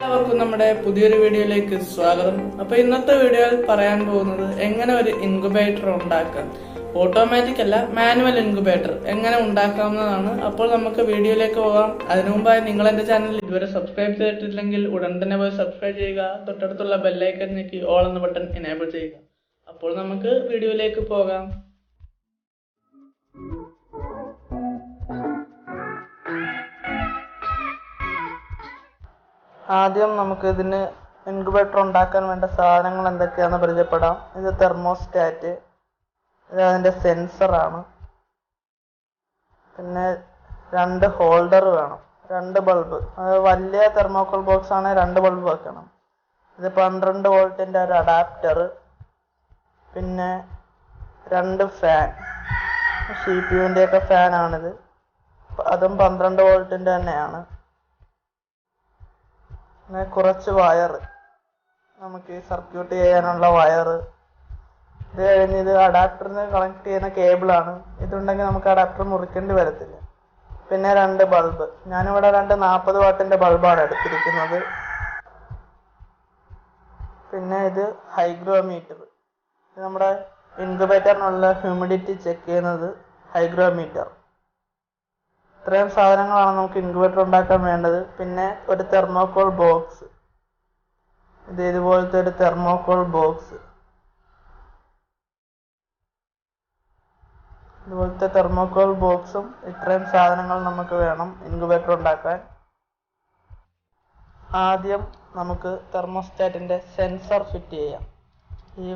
എല്ലാവർക്കും നമ്മുടെ പുതിയൊരു വീഡിയോയിലേക്ക് സ്വാഗതം. അപ്പോൾ ഇന്നത്തെ വീഡിയോയിൽ പറയാൻ പോകുന്നത് എങ്ങനെ ഒരു ഇൻക്യുബേറ്റർ ഉണ്ടാക്കാം. ഓട്ടോമാറ്റിക് അല്ല, മാനുവൽ ഇൻക്യുബേറ്റർ എങ്ങനെ ഉണ്ടാക്കാവുന്നതാണ്. അപ്പോൾ നമുക്ക് വീഡിയോയിലേക്ക് പോകാം. അതിനു മുമ്പായി നിങ്ങൾ എന്റെ ചാനൽ ഇതുവരെ സബ്സ്ക്രൈബ് ചെയ്തിട്ടില്ലെങ്കിൽ ഉടൻ തന്നെ പോയി സബ്സ്ക്രൈബ് ചെയ്യുക. തൊട്ടടുത്തുള്ള ബെല്ലൈക്കൺ ഞെക്കി ഓൾ എന്ന ബട്ടൺ എനേബിൾ ചെയ്യുക. അപ്പോൾ നമുക്ക് വീഡിയോയിലേക്ക് പോകാം. ആദ്യം നമുക്ക് ഇതിന് ഇൻക്യുബേറ്റർ ഉണ്ടാക്കാൻ വേണ്ട സാധനങ്ങൾ എന്തൊക്കെയാണെന്ന് പരിചയപ്പെടാം. ഇത് തെർമോസ്റ്റാറ്റ്, ഇത് അതിൻ്റെ സെൻസറാണ്. പിന്നെ 2 ഹോൾഡർ വേണം, 2 ബൾബ്. അത് വലിയ തെർമോക്കോൾ ബോക്സ് ആണെങ്കിൽ 2 ബൾബ് വെക്കണം. ഇത് 12 വോൾട്ടിൻ്റെ ഒരു അഡാപ്റ്റർ. പിന്നെ 2 ഫാൻ, CPU-ൻ്റെ ഒക്കെ ഫാനാണിത്. അതും 12 വോൾട്ടിൻ്റെ തന്നെയാണ്. പിന്നെ കുറച്ച് വയർ, നമുക്ക് ഈ സർക്യൂട്ട് ചെയ്യാനുള്ള വയർ. ഇത് കഴിഞ്ഞ് ഇത് അഡാപ്റ്ററിന് കണക്ട് ചെയ്യുന്ന കേബിളാണ്. ഇതുണ്ടെങ്കിൽ നമുക്ക് അഡാപ്റ്റർ മുറിക്കേണ്ടി വരത്തില്ല. പിന്നെ 2 ബൾബ്. ഞാനിവിടെ 2 40 വാട്ടിൻ്റെ ബൾബാണ് എടുത്തിരിക്കുന്നത്. പിന്നെ ഇത് ഹൈഗ്രോമീറ്റർ. ഇത് നമ്മുടെ ഇൻക്യുബേറ്ററിനുള്ള ഹ്യൂമിഡിറ്റി ചെക്ക് ചെയ്യുന്നത് ഹൈഗ്രോമീറ്റർ. ഇത്രയും സാധനങ്ങളാണ് നമുക്ക് ഇൻക്യുബേറ്റർ ഉണ്ടാക്കാൻ വേണ്ടത്. പിന്നെ ഒരു തെർമോക്കോൾ ബോക്സ്, ഇത് ഇതുപോലത്തെ ഒരു തെർമോക്കോൾ ബോക്സ്. ഇതുപോലത്തെ തെർമോക്കോൾ ബോക്സും ഇത്രയും സാധനങ്ങൾ നമുക്ക് വേണം ഇൻക്യുബേറ്റർ ഉണ്ടാക്കാൻ. ആദ്യം നമുക്ക് തെർമോസ്റ്റാറ്റിൻ്റെ സെൻസർ ഫിറ്റ് ചെയ്യാം. ഈ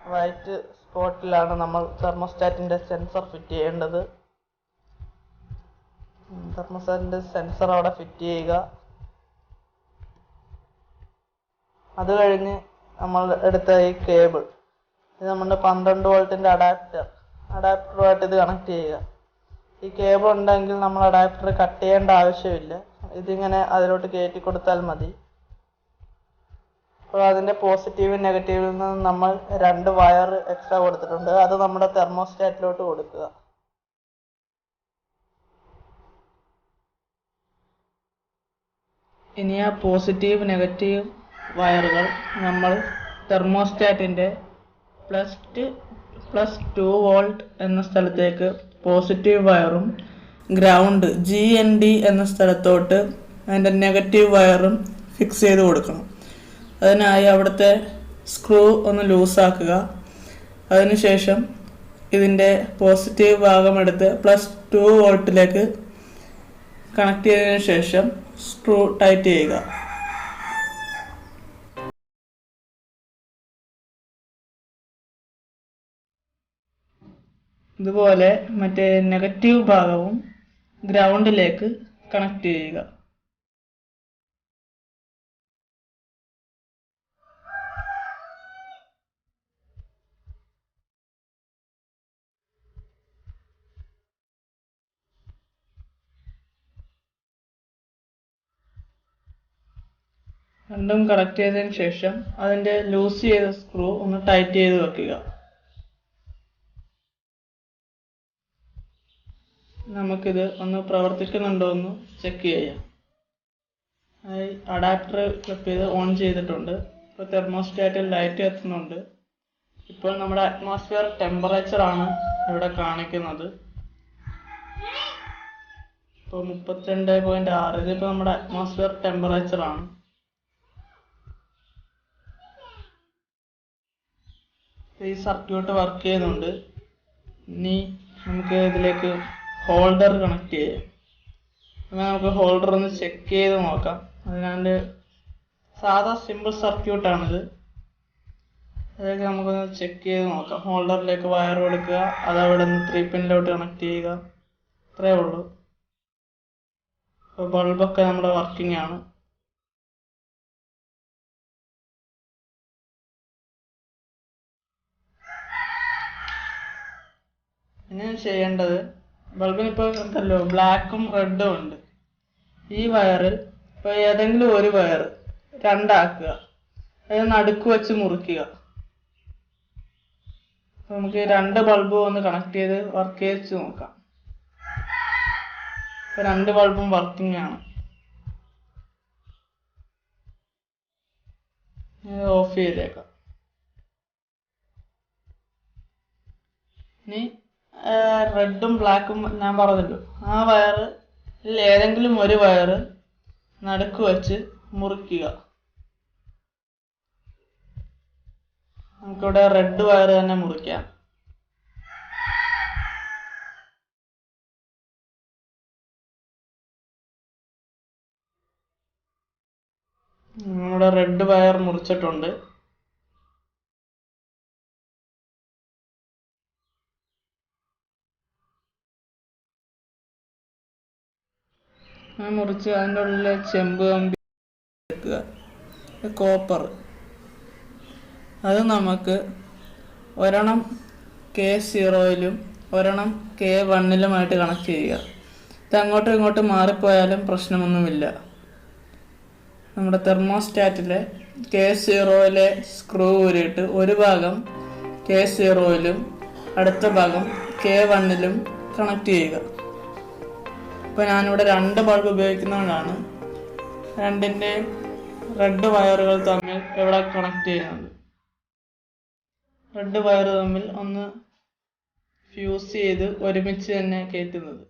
വൈറ്റ് സ്പോട്ടിലാണ് നമ്മൾ തെർമോസ്റ്റാറ്റിൻ്റെ സെൻസർ ഫിറ്റ് ചെയ്യേണ്ടത്. തെർമോസ്റ്റാറ്റിൻ്റെ സെൻസർ അവിടെ ഫിറ്റ് ചെയ്യുക. അത് കഴിഞ്ഞ് നമ്മൾ എടുത്ത ഈ കേബിൾ, ഇത് നമ്മുടെ 12 വോൾട്ടിൻ്റെ അഡാപ്റ്ററുമായിട്ട് ഇത് കണക്ട് ചെയ്യുക. ഈ കേബിൾ ഉണ്ടെങ്കിൽ നമ്മൾ അഡാപ്റ്റർ കട്ട് ചെയ്യേണ്ട ആവശ്യമില്ല. ഇതിങ്ങനെ അതിലോട്ട് കയറ്റി കൊടുത്താൽ മതി. അപ്പോൾ അതിൻ്റെ പോസിറ്റീവും നെഗറ്റീവിൽ നിന്ന് നമ്മൾ 2 വയർ എക്സ്ട്രാ കൊടുത്തിട്ടുണ്ട്. അത് നമ്മുടെ തെർമോസ്റ്റാറ്റിലോട്ട് കൊടുക്കുക. ഇനി ആ പോസിറ്റീവ് നെഗറ്റീവ് വയറുകൾ നമ്മൾ തെർമോസ്റ്റാറ്റിൻ്റെ +2 വോൾട്ട് എന്ന സ്ഥലത്തേക്ക് പോസിറ്റീവ് വയറും ഗ്രൗണ്ട് GND എന്ന സ്ഥലത്തോട്ട് അതിൻ്റെ നെഗറ്റീവ് വയറും ഫിക്സ് ചെയ്ത് കൊടുക്കണം. അതിനായി അവിടുത്തെ സ്ക്രൂ ഒന്ന് ലൂസാക്കുക. അതിനുശേഷം ഇതിൻ്റെ പോസിറ്റീവ് ഭാഗം എടുത്ത് +2 വോൾട്ടിലേക്ക് കണക്ട് ചെയ്തതിനു ശേഷം സ്ക്രൂ ടൈറ്റ് ചെയ്യുക. ഇതുപോലെ മറ്റേ നെഗറ്റീവ് ഭാഗവും ഗ്രൗണ്ടിലേക്ക് കണക്ട് ചെയ്യുക. രണ്ടും കണക്ട് ചെയ്തതിന് ശേഷം അതിൻ്റെ ലൂസ് ചെയ്ത സ്ക്രൂ ഒന്ന് ടൈറ്റ് ചെയ്ത് വെക്കുക. നമുക്കിത് ഒന്ന് പ്രവർത്തിക്കുന്നുണ്ടോ എന്ന് ചെക്ക് ചെയ്യാം. അഡാപ്റ്റർ ക്ലിപ്പ് ചെയ്ത് ഓൺ ചെയ്തിട്ടുണ്ട്. ഇപ്പോൾ തെർമോസ്റ്റാറ്റിൽ ലൈറ്റ് എത്തുന്നുണ്ട്. ഇപ്പോൾ നമ്മുടെ അറ്റ്മോസ്ഫിയർ ടെമ്പറേച്ചർ ആണ് ഇവിടെ കാണിക്കുന്നത്. ഇപ്പോൾ 32.6. ഇതിപ്പോൾ നമ്മുടെ അറ്റ്മോസ്ഫിയർ ടെമ്പറേച്ചർ ആണ്. ഈ സർക്യൂട്ട് വർക്ക് ചെയ്യുന്നുണ്ട്. ഇനി നമുക്ക് ഇതിലേക്ക് ഹോൾഡർ കണക്ട് ചെയ്യാം. അങ്ങനെ നമുക്ക് ഹോൾഡർ ഒന്ന് ചെക്ക് ചെയ്ത് നോക്കാം. അതിനാണ്ട് സാധാ സിമ്പിൾ സർക്യൂട്ടാണിത്. അതിലേക്ക് നമുക്കൊന്ന് ചെക്ക് ചെയ്ത് നോക്കാം. ഹോൾഡറിലേക്ക് വയർ കൊടുക്കുക, അത് അവിടെ നിന്ന് 3 പിന്നിലോട്ട് കണക്ട് ചെയ്യുക. ഇത്രയേ ഉള്ളൂ. അപ്പോൾ ബൾബൊക്കെ നമ്മുടെ വർക്കിംഗ് ആണ്. ഇനി ചെയ്യേണ്ടത്, ബൾബിനിപ്പോൾ ഉണ്ടല്ലോ ബ്ലാക്കും റെഡും ഉണ്ട്. ഈ വയറിൽ ഇപ്പോൾ ഏതെങ്കിലും ഒരു വയർ 2 ആക്കുക. അത് നടുക്ക് വെച്ച് മുറിക്കുക. നമുക്ക് 2 ബൾബ് ഒന്ന് കണക്ട് ചെയ്ത് വർക്ക് ചെയ്ത് നോക്കാം. ഇപ്പോൾ 2 ബൾബും വർക്കിംഗ് ആണ്. ഓഫ് ചെയ്തേക്കാം. ഇനി റെഡും ബ്ലാക്കും ഞാൻ പറഞ്ഞല്ലോ, ആ വയറിൽ ഏതെങ്കിലും ഒരു വയറ് നടുക്ക് വെച്ച് മുറിക്കുക. നമുക്കിവിടെ റെഡ് വയർ തന്നെ മുറിക്കാം. നമ്മുടെ റെഡ് വയർ മുറിച്ചിട്ടുണ്ട്. മുറിച്ച് അതിൻ്റെ ഉള്ളിലെ ചെമ്പ് കമ്പി എടുക്കുക, കോപ്പർ. അത് നമുക്ക് ഒരെണ്ണം K0-ലും ഒരെണ്ണം K1-ലുമായിട്ട് കണക്ട് ചെയ്യുക. ഇത് അങ്ങോട്ടും ഇങ്ങോട്ടും മാറിപ്പോയാലും പ്രശ്നമൊന്നുമില്ല. നമ്മുടെ തെർമോസ്റ്റാറ്റിലെ K0-ലെ സ്ക്രൂ ഊരിയിട്ട് ഒരു ഭാഗം K0-ലും അടുത്ത ഭാഗം K1-ലും കണക്ട് ചെയ്യുക. ഇപ്പോൾ ഞാനിവിടെ 2 ബൾബ് ഉപയോഗിക്കുന്നതുകൊണ്ടാണ് രണ്ടിൻ്റെ റെഡ് വയറുകൾ തമ്മിൽ ഇവിടെ കണക്ട് ചെയ്യുന്നത്. റെഡ് വയർ തമ്മിൽ ഒന്ന് ഫ്യൂസ് ചെയ്ത് ഒരുമിച്ച് തന്നെ കയറ്റുന്നത്.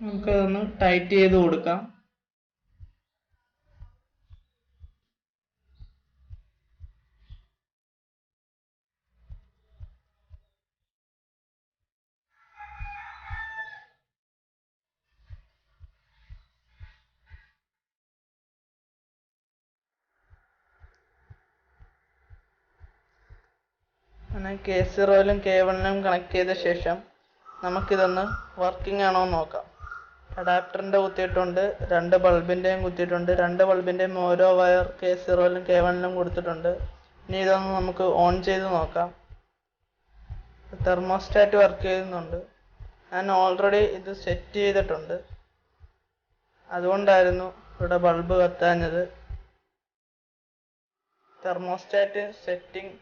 നമുക്കതൊന്ന് ടൈറ്റ് ചെയ്ത് കൊടുക്കാം. അങ്ങനെ K0-ലും K1-ലും കണക്ട് ചെയ്ത ശേഷം നമുക്കിതൊന്ന് വർക്കിംഗ് ആണോ എന്ന് നോക്കാം. അഡാപ്റ്ററിൻ്റെ കുത്തിയിട്ടുണ്ട്, 2 ബൾബിൻ്റെയും കുത്തിയിട്ടുണ്ട്. 2 ബൾബിൻ്റെയും ഓരോ വയർ K0-ലും K1-ലും കൊടുത്തിട്ടുണ്ട്. ഇനി ഇതൊന്ന് നമുക്ക് ഓൺ ചെയ്ത് നോക്കാം. തെർമോസ്റ്റാറ്റ് വർക്ക് ചെയ്യുന്നുണ്ട്. ഞാൻ ഓൾറെഡി ഇത് സെറ്റ് ചെയ്തിട്ടുണ്ട്, അതുകൊണ്ടായിരുന്നു ഇവിടെ ബൾബ് കത്താഞ്ഞത്. തെർമോസ്റ്റാറ്റ് സെറ്റിംഗ്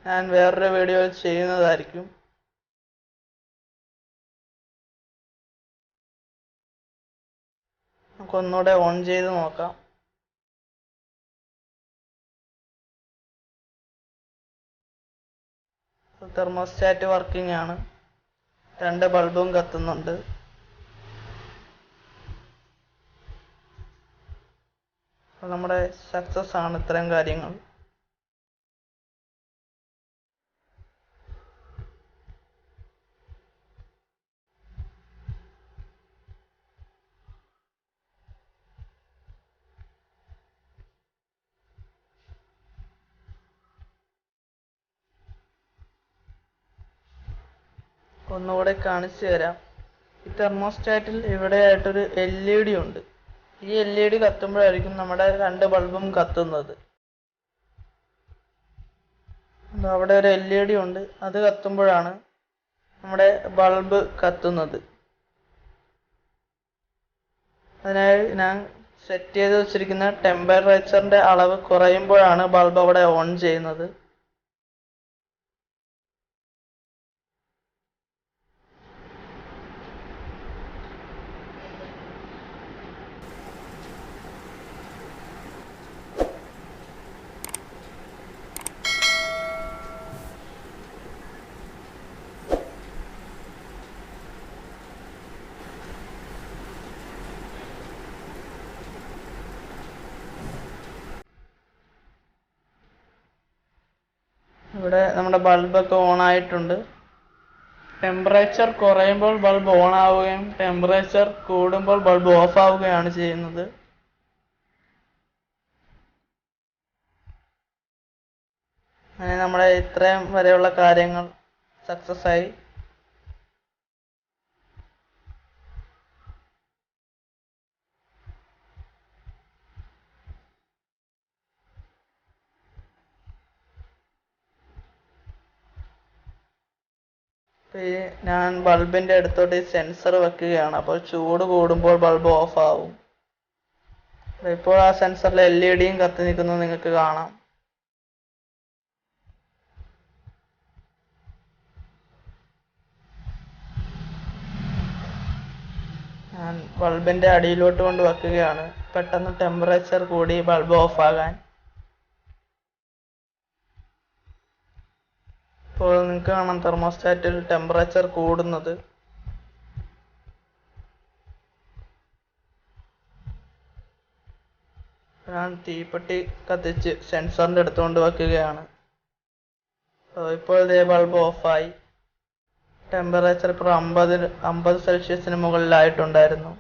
ഞാൻ വേറൊരു വീഡിയോയിൽ ചെയ്യുന്നതായിരിക്കും. നമുക്കൊന്നുകൂടെ ഓൺ ചെയ്ത് നോക്കാം. തെർമോസ്റ്റാറ്റ് വർക്കിംഗ് ആണ്, 2 ബൾബും കത്തുന്നുണ്ട്. നമ്മുടെ സക്സസ് ആണ് ഇത്രയും കാര്യങ്ങൾ. ഒന്നുകൂടെ കാണിച്ചു തരാം. ഈ തെർമോസ്റ്റാറ്റിൽ ഇവിടെ ആയിട്ടൊരു LED ഉണ്ട്. ഈ LED കത്തുമ്പോഴായിരിക്കും നമ്മുടെ 2 ബൾബും കത്തുന്നത്. അവിടെ ഒരു LED ഉണ്ട്, അത് കത്തുമ്പോഴാണ് നമ്മുടെ ബൾബ് കത്തുന്നത്. അതിനായി ഞാൻ സെറ്റ് ചെയ്ത് വെച്ചിരിക്കുന്ന ടെമ്പറേച്ചറിൻ്റെ അളവ് കുറയുമ്പോഴാണ് ബൾബ് അവിടെ ഓൺ ചെയ്യുന്നത്. ഇവിടെ നമ്മുടെ ബൾബൊക്കെ ഓൺ ആയിട്ടുണ്ട്. ടെമ്പറേച്ചർ കുറയുമ്പോൾ ബൾബ് ഓൺ ആവുകയും ടെമ്പറേച്ചർ കൂടുമ്പോൾ ബൾബ് ഓഫ് ആവുകയാണ് ചെയ്യുന്നത്. അങ്ങനെ നമ്മുടെ ഇത്രയും വരെയുള്ള കാര്യങ്ങൾ സക്സസ് ആയി. ഞാൻ ബൾബിൻ്റെ അടുത്തോട്ട് സെൻസർ വെക്കുകയാണ്. അപ്പോൾ ചൂട് കൂടുമ്പോൾ ബൾബ് ഓഫ് ആവും. ഇപ്പോൾ ആ സെൻസറിൽ LED കത്തി നിൽക്കുന്നത് നിങ്ങൾക്ക് കാണാം. ഞാൻ ബൾബിൻ്റെ അടിയിലോട്ട് കൊണ്ട് വെക്കുകയാണ്, പെട്ടെന്ന് ടെമ്പറേച്ചർ കൂടി ബൾബ് ഓഫാകാൻ. ഇപ്പോൾ നിങ്ങൾക്ക് കാണാം തെർമോസ്റ്റാറ്റിൽ ടെമ്പറേച്ചർ കൂടുന്നത്. ഞാൻ തീപ്പെട്ടി കത്തിച്ച് സെൻസറിൻ്റെ അടുത്തുകൊണ്ട് വെക്കുകയാണ്. ഇപ്പോൾ ഇതേ ബൾബ് ഓഫായി. ടെമ്പറേച്ചർ ഇപ്പോൾ 50 സെൽഷ്യസിന് മുകളിലായിട്ടുണ്ടായിരുന്നു.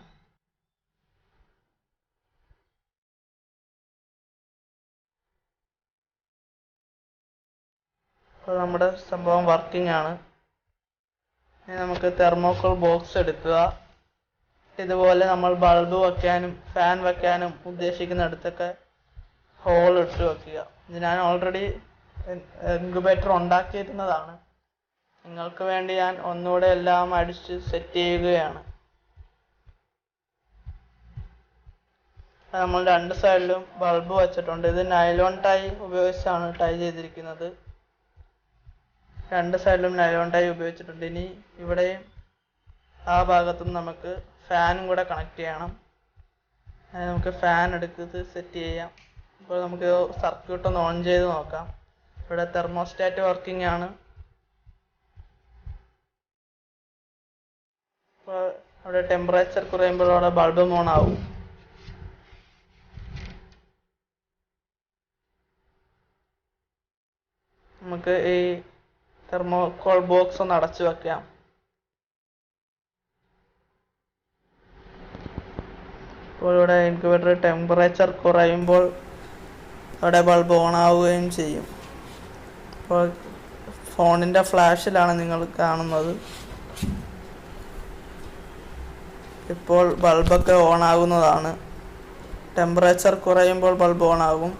അപ്പോൾ നമ്മുടെ സംഭവം വർക്കിംഗ് ആണ്. ഇനി നമുക്ക് തെർമോക്കോൾ ബോക്സ് എടുക്കുക. ഇതുപോലെ നമ്മൾ ബൾബ് വെക്കാനും ഫാൻ വെക്കാനും ഉദ്ദേശിക്കുന്നിടത്തൊക്കെ ഹോൾ ഇട്ട് വെക്കുക. ഇത് ഞാൻ ഓൾറെഡി ഇൻക്യുബേറ്റർ ഉണ്ടാക്കിയിരുന്നതാണ്. നിങ്ങൾക്ക് വേണ്ടി ഞാൻ ഒന്നുകൂടെ എല്ലാം അടിച്ച് സെറ്റ് ചെയ്യുകയാണ്. നമ്മൾ രണ്ട് സൈഡിലും ബൾബ് വെച്ചിട്ടുണ്ട്. ഇത് നൈലോൺ ടൈ ഉപയോഗിച്ചാണ് ടൈ ചെയ്തിരിക്കുന്നത്. രണ്ട് സൈഡിലും നൈലോൺ ടൈ ഉപയോഗിച്ചിട്ടുണ്ട്. ഇനി ഇവിടെയും ആ ഭാഗത്തും നമുക്ക് ഫാനും കൂടെ കണക്ട് ചെയ്യണം. നമുക്ക് ഫാൻ എടുത്ത് സെറ്റ് ചെയ്യാം. ഇപ്പോൾ നമുക്ക് സർക്യൂട്ട് ഒന്ന് ഓൺ ചെയ്ത് നോക്കാം. ഇവിടെ തെർമോസ്റ്റാറ്റ് വർക്കിംഗ് ആണ്. ഇപ്പോൾ അവിടെ ടെമ്പറേച്ചർ കുറയുമ്പോൾ അവിടെ ബൾബ് ഓൺ ആവും. നമുക്ക് ഈ തെർമോക്കോൾ ബോക്സ് ഒന്ന് അടച്ചു വെക്കാം. ഇപ്പോൾ ഇവിടെ ഇൻക്യുബേറ്റർ ടെമ്പറേച്ചർ കുറയുമ്പോൾ അവിടെ ബൾബ് ഓൺ ആവുകയും ചെയ്യും. ഇപ്പോൾ ഫോണിൻ്റെ ഫ്ലാഷിലാണ് നിങ്ങൾ കാണുന്നത്. ഇപ്പോൾ ബൾബൊക്കെ ഓൺ ആകുന്നതാണ്. ടെമ്പറേച്ചർ കുറയുമ്പോൾ ബൾബ് ഓൺ ആകും.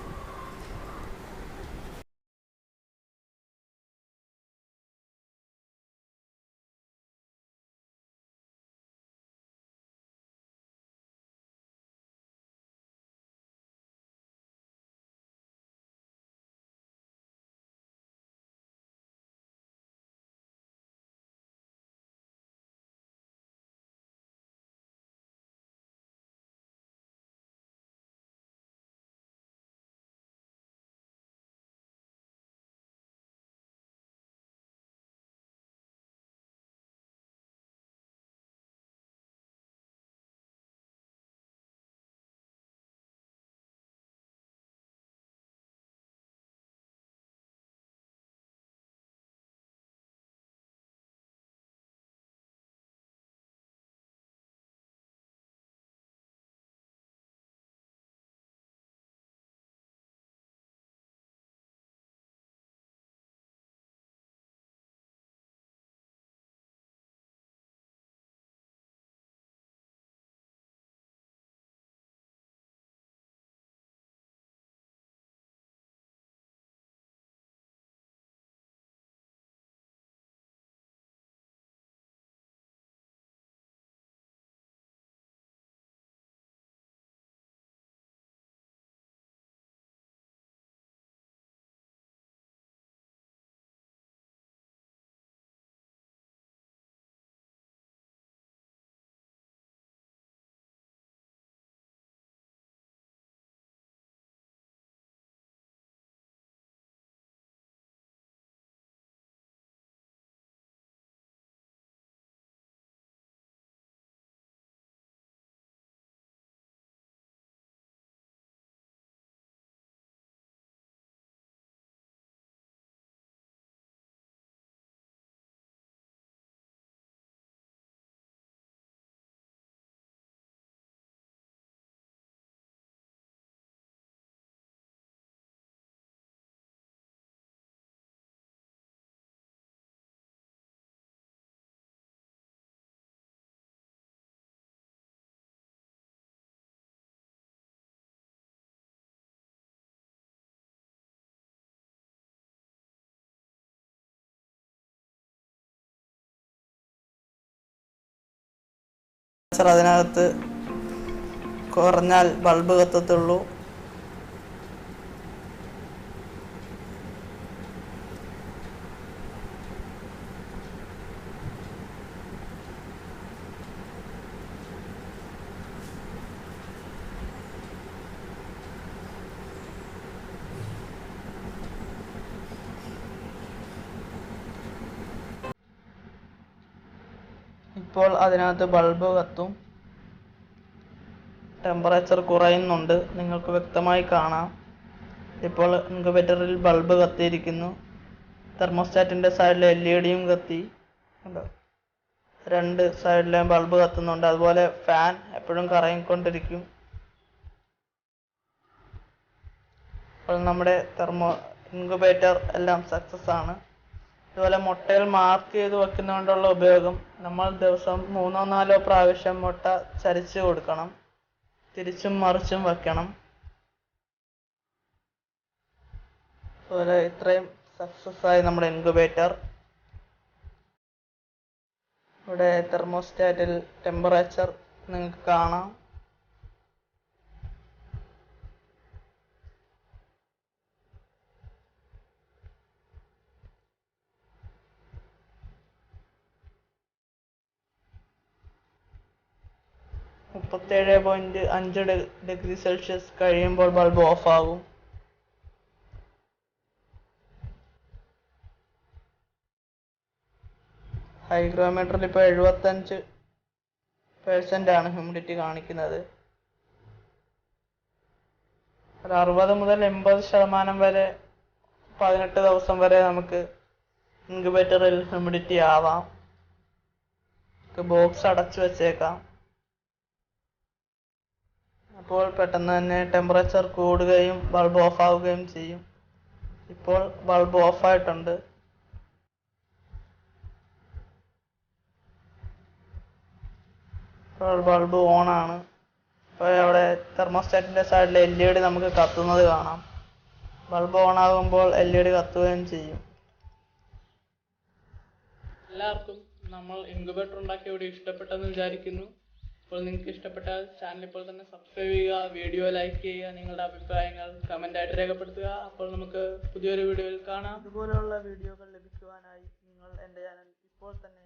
അതിനകത്ത് കുറഞ്ഞാൽ ബൾബ് കത്തത്തുള്ളൂ. ഇപ്പോൾ അതിനകത്ത് ബൾബ് കത്തും. ടെമ്പറേച്ചർ കുറയുന്നുണ്ട്, നിങ്ങൾക്ക് വ്യക്തമായി കാണാം. ഇപ്പോൾ ഇൻക്യുബേറ്ററിൽ ബൾബ് കത്തിയിരിക്കുന്നു. തെർമോസ്റ്റാറ്റിൻ്റെ സൈഡിൽ LED കത്തി. രണ്ട് സൈഡിലെയും ബൾബ് കത്തുന്നുണ്ട്. അതുപോലെ ഫാൻ എപ്പോഴും കറങ്ങിക്കൊണ്ടിരിക്കും. അപ്പോൾ നമ്മുടെ ഇൻക്യുബേറ്റർ എല്ലാം സക്സസ് ആണ്. അതുപോലെ മുട്ടയിൽ മാർക്ക് ചെയ്ത് വെക്കുന്നതുകൊണ്ടുള്ള ഉപയോഗം, നമ്മൾ ദിവസം 3-4 പ്രാവശ്യം മുട്ട ചരിച്ച് കൊടുക്കണം, തിരിച്ചും മറിച്ചും വെക്കണം. അതുപോലെ ഇത്രയും സക്സസ് ആയി നമ്മുടെ ഇൻക്യുബേറ്റർ. ഇവിടെ തെർമോസ്റ്റാറ്റിൽ ടെമ്പറേച്ചർ നിങ്ങൾക്ക് കാണാം. -37.5 °C കഴിയുമ്പോൾ ബൾബ് ഓഫ് ആകും. ഹൈഗ്രോമീറ്ററിൽ ഇപ്പോൾ 75% ആണ് ഹ്യൂമിഡിറ്റി കാണിക്കുന്നത്. ഒരു 60 മുതൽ 80% വരെ 18 ദിവസം വരെ നമുക്ക് ഇൻക്യുബേറ്ററിൽ ഹ്യൂമിഡിറ്റി ആവാം. ബോക്സ് അടച്ചു വെച്ചേക്കാം. അപ്പോൾ പെട്ടെന്ന് തന്നെ ടെമ്പറേച്ചർ കൂടുകയും ബൾബ് ഓഫ് ആവുകയും ചെയ്യും. ഇപ്പോൾ ബൾബ് ഓഫ് ആയിട്ടുണ്ട്. ഇപ്പോൾ ബൾബ് ഓൺ ആണ്. ഇപ്പോൾ അവിടെ തെർമോസ്റ്റാറ്റിൻ്റെ സൈഡിൽ LED നമുക്ക് കത്തുന്നത് കാണാം. ബൾബ് ഓൺ ആകുമ്പോൾ LED കത്തുകയും ചെയ്യും. എല്ലാവർക്കും നമ്മൾ ഇൻക്യുബേറ്റർ ഉണ്ടാക്കിയ വീഡിയോ ഇഷ്ടപ്പെട്ടെന്ന് വിചാരിക്കുന്നു. അപ്പോൾ നിങ്ങൾക്ക് ഇഷ്ടപ്പെട്ടാൽ ചാനൽ ഇപ്പോൾ തന്നെ സബ്സ്ക്രൈബ് ചെയ്യുക, വീഡിയോ ലൈക്ക് ചെയ്യുക, നിങ്ങളുടെ അഭിപ്രായങ്ങൾ കമൻ്റായിട്ട് രേഖപ്പെടുത്തുക. അപ്പോൾ നമുക്ക് പുതിയൊരു വീഡിയോയിൽ കാണാം. ഇതുപോലെയുള്ള വീഡിയോകൾ ലഭിക്കുവാനായി നിങ്ങൾ എൻ്റെ ചാനൽ ഇപ്പോൾ തന്നെ